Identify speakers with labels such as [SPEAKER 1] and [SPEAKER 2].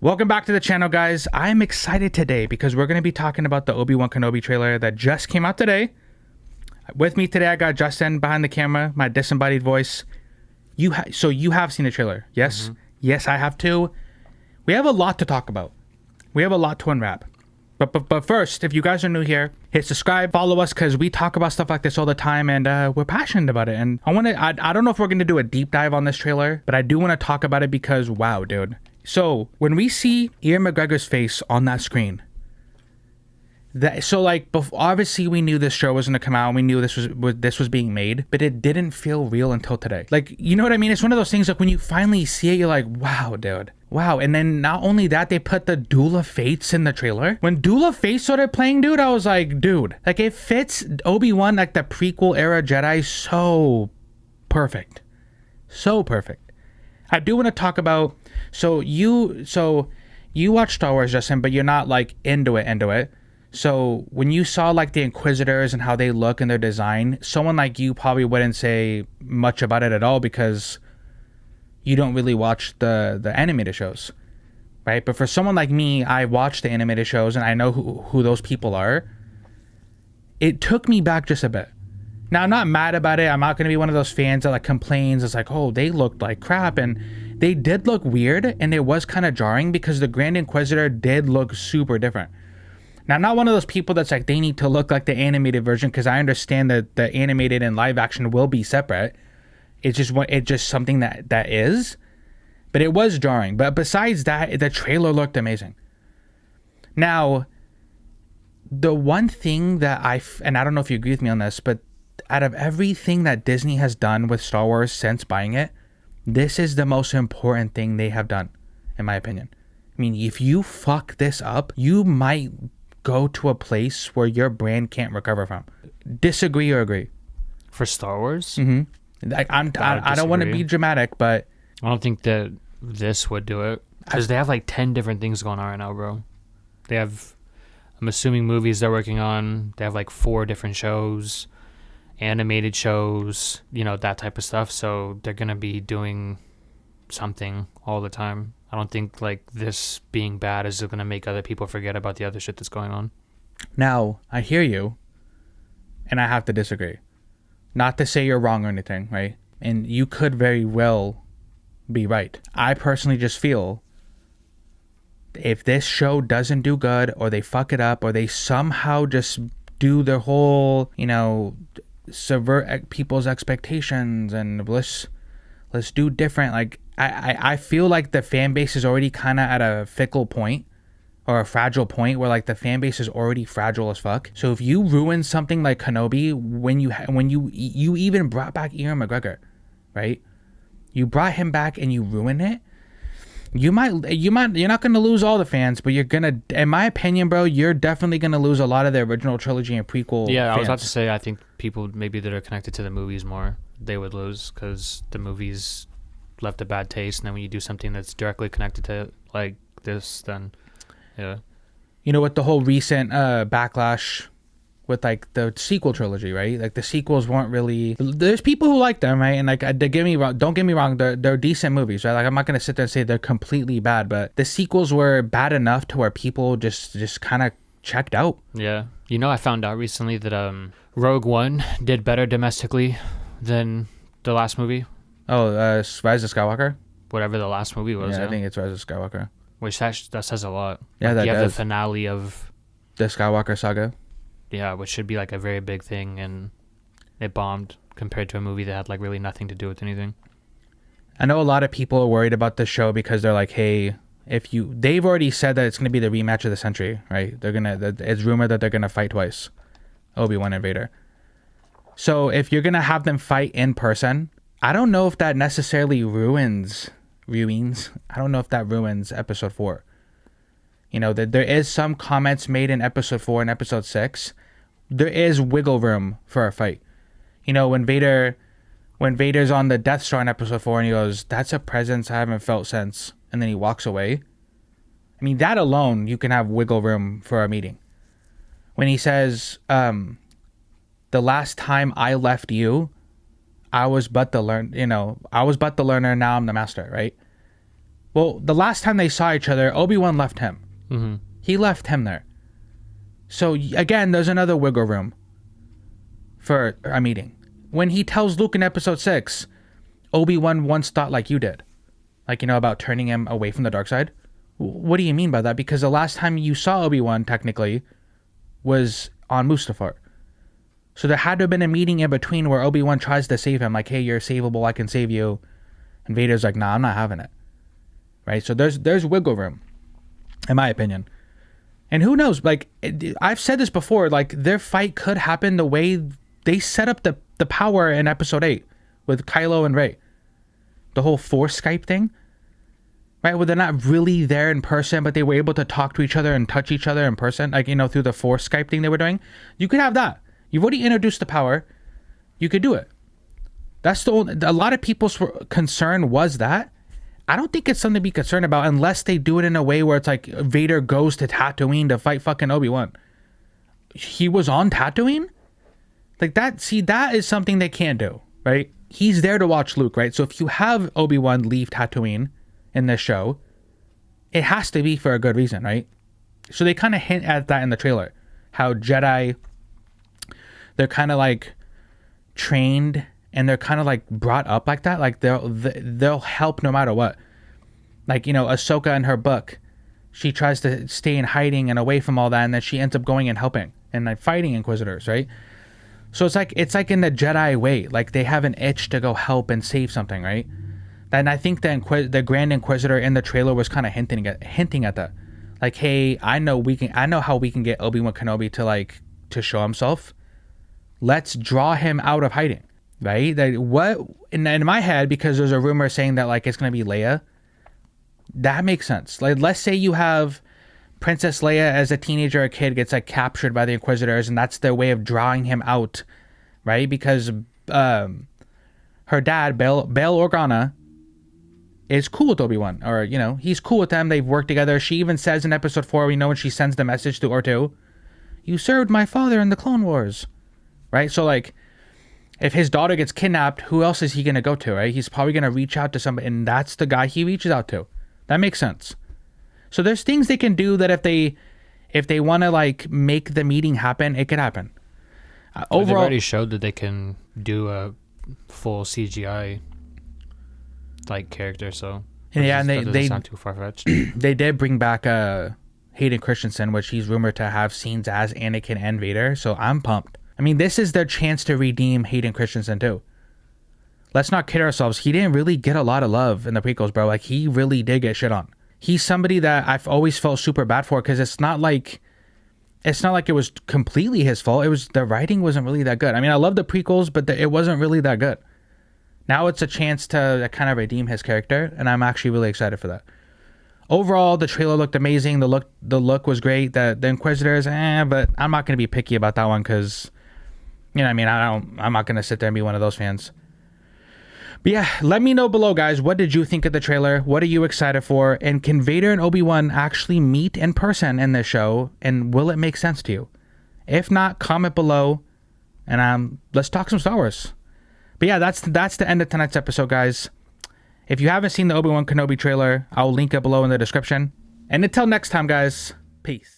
[SPEAKER 1] Welcome back to the channel, guys. I'm excited today because we're going to be talking about the Obi-Wan Kenobi trailer that just came out today. With me today, I got Justin behind the camera, my disembodied voice. So you have seen the trailer, yes? Mm-hmm. Yes, I have too. We have a lot to talk about. We have a lot to unwrap. But first, if you guys are new here, hit subscribe, follow us, because we talk about stuff like this all the time, and we're passionate about it. And I don't know if we're going to do a deep dive on this trailer, but I do want to talk about it because, wow, dude. So when we see Ian McGregor's face on that screen, obviously we knew this show was going to come out. We knew this was being made, but it didn't feel real until today. Like, you know what I mean? It's one of those things, like, when you finally see it, you're like, wow, dude. Wow. And then not only that, they put the Duel of Fates in the trailer. When Duel of Fates started playing, dude, I was like, dude, like, it fits Obi-Wan, like the prequel era Jedi, so perfect. So perfect. I do want to talk about, so you watch Star Wars, Justin, but you're not like into it. So when you saw like the Inquisitors and how they look and their design, someone like you probably wouldn't say much about it at all because you don't really watch the animated shows, right? But for someone like me, I watch the animated shows and I know who those people are. It took me back just a bit. Now, I'm not mad about it. I'm not going to be one of those fans that like complains. It's like, oh, they looked like crap. And they did look weird, and it was kind of jarring because the Grand Inquisitor did look super different. Now, I'm not one of those people that's like, they need to look like the animated version, because I understand that the animated and live action will be separate. It's just something that is. But it was jarring. But besides that, the trailer looked amazing. Now, the one thing that and I don't know if you agree with me on this, but out of everything that Disney has done with Star Wars since buying it, this is the most important thing they have done, in my opinion. I mean, if you fuck this up, you might go to a place where your brand can't recover from. Disagree or agree?
[SPEAKER 2] For Star Wars?
[SPEAKER 1] Mm-hmm. I don't want to be dramatic, but
[SPEAKER 2] I don't think that this would do it. Because they have like 10 different things going on right now, bro. They have, I'm assuming, movies they're working on. They have like 4 different shows, animated shows, that type of stuff. So they're going to be doing something all the time. I don't think like this being bad is going to make other people forget about the other shit that's going on.
[SPEAKER 1] Now, I hear you, and I have to disagree. Not to say you're wrong or anything, right? And you could very well be right. I personally just feel if this show doesn't do good, or they fuck it up, or they somehow just do their whole, subvert people's expectations and let's do different. Like, I feel like the fan base is already kind of at a fickle point, or a fragile point, where like the fan base is already fragile as fuck. So if you ruin something like Kenobi, when you even brought back Ian McGregor, right? You brought him back and you ruin it. You're not going to lose all the fans, but you're going to, in my opinion, bro, you're definitely going to lose a lot of the original trilogy and prequel
[SPEAKER 2] fans. I was about to say, I think people maybe that are connected to the movies more, they would lose because the movies left a bad taste. And then when you do something that's directly connected to like this, then yeah.
[SPEAKER 1] With the whole recent backlash with like the sequel trilogy, right? Like the sequels weren't really, there's people who like them, right? And like, don't get me wrong, they're decent movies, right? Like, I'm not gonna sit there and say they're completely bad, but the sequels were bad enough to where people just kind of checked out.
[SPEAKER 2] Yeah. I found out recently that Rogue One did better domestically than the last movie.
[SPEAKER 1] Oh, Rise of Skywalker?
[SPEAKER 2] Whatever the last movie was.
[SPEAKER 1] Yeah, I think it's Rise of Skywalker.
[SPEAKER 2] Which that says a lot.
[SPEAKER 1] Yeah,
[SPEAKER 2] like,
[SPEAKER 1] that
[SPEAKER 2] you have
[SPEAKER 1] does.
[SPEAKER 2] the finale of
[SPEAKER 1] the Skywalker saga.
[SPEAKER 2] Yeah, which should be like a very big thing, and it bombed compared to a movie that had like really nothing to do with anything.
[SPEAKER 1] I know a lot of people are worried about the show because they're like, hey, they've already said that it's going to be the rematch of the century, right? It's rumored that they're going to fight twice, Obi-Wan and Vader. So if you're going to have them fight in person, I don't know if that necessarily ruins episode 4. That there is some comments made in episode 4 and episode 6. There is wiggle room for a fight. When Vader's on the Death Star in episode 4 and he goes, that's a presence I haven't felt since, and then he walks away. I mean, that alone, you can have wiggle room for a meeting. When he says, the last time I left you, I was but the learner, now I'm the master, right? Well, the last time they saw each other, Obi-Wan left him.
[SPEAKER 2] Mm-hmm.
[SPEAKER 1] He left him there. So again, there's another wiggle room for a meeting. When he tells Luke in episode 6, Obi-Wan once thought like you did. Like, you know, about turning him away from the dark side. What do you mean by that? Because the last time you saw Obi-Wan, technically, was on Mustafar. So there had to have been a meeting in between where Obi-Wan tries to save him. Like, hey, you're savable, I can save you. And Vader's like, nah, I'm not having it. Right? So there's wiggle room, in my opinion. And who knows? Like, I've said this before. Like, their fight could happen the way they set up the power in episode 8 with Kylo and Rey. The whole Force Skype thing. Right? Where they're not really there in person, but they were able to talk to each other and touch each other in person. Like, you know, through the Force Skype thing they were doing. You could have that. You've already introduced the power. You could do it. That's the only, a lot of people's concern was that. I don't think it's something to be concerned about unless they do it in a way where it's like Vader goes to Tatooine to fight fucking Obi-Wan. He was on Tatooine? Like that, see, that is something they can't do, right? He's there to watch Luke, right? So if you have Obi-Wan leave Tatooine in this show, it has to be for a good reason, right? So they kind of hint at that in the trailer. How Jedi, they're kind of like trained and they're kind of like brought up like that. Like they'll help no matter what. Like, you know, Ahsoka in her book, she tries to stay in hiding and away from all that, and then she ends up going and helping and like fighting Inquisitors, right? So it's like in the Jedi way. Like they have an itch to go help and save something, right? And I think the Grand Inquisitor in the trailer was kind of hinting at that. Like, hey, I know how we can get Obi-Wan Kenobi to show himself. Let's draw him out of hiding. Right? That what in my head, because there's a rumor saying that like it's gonna be Leia. That makes sense. Like, let's say you have Princess Leia as a teenager or a kid gets like captured by the Inquisitors, and that's their way of drawing him out, right? Because her dad, Bail Organa, is cool with Obi-Wan, or you know, he's cool with them. They've worked together. She even says in episode 4, we know when she sends the message to R2, "You served my father in the Clone Wars," right? So like, if his daughter gets kidnapped, who else is he going to go to, right? He's probably going to reach out to somebody, and that's the guy he reaches out to. That makes sense. So there's things they can do that if they want to like make the meeting happen, it could happen. Overall,
[SPEAKER 2] they've already showed that they can do a full CGI like character, so
[SPEAKER 1] yeah, and they
[SPEAKER 2] sound too far-fetched.
[SPEAKER 1] They did bring back Hayden Christensen, which he's rumored to have scenes as Anakin and Vader, so I'm pumped. I mean, this is their chance to redeem Hayden Christensen too. Let's not kid ourselves. He didn't really get a lot of love in the prequels, bro. Like, he really did get shit on. He's somebody that I've always felt super bad for, because it's not like it was completely his fault. It was the writing wasn't really that good. I mean, I love the prequels, but it wasn't really that good. Now it's a chance to kind of redeem his character, and I'm actually really excited for that. Overall, the trailer looked amazing. The look was great. The Inquisitors, but I'm not going to be picky about that one because, you know what I mean? I'm not going to sit there and be one of those fans. But yeah, let me know below, guys. What did you think of the trailer? What are you excited for? And can Vader and Obi-Wan actually meet in person in this show? And will it make sense to you? If not, comment below. And let's talk some Star Wars. But yeah, that's the end of tonight's episode, guys. If you haven't seen the Obi-Wan Kenobi trailer, I'll link it below in the description. And until next time, guys, peace.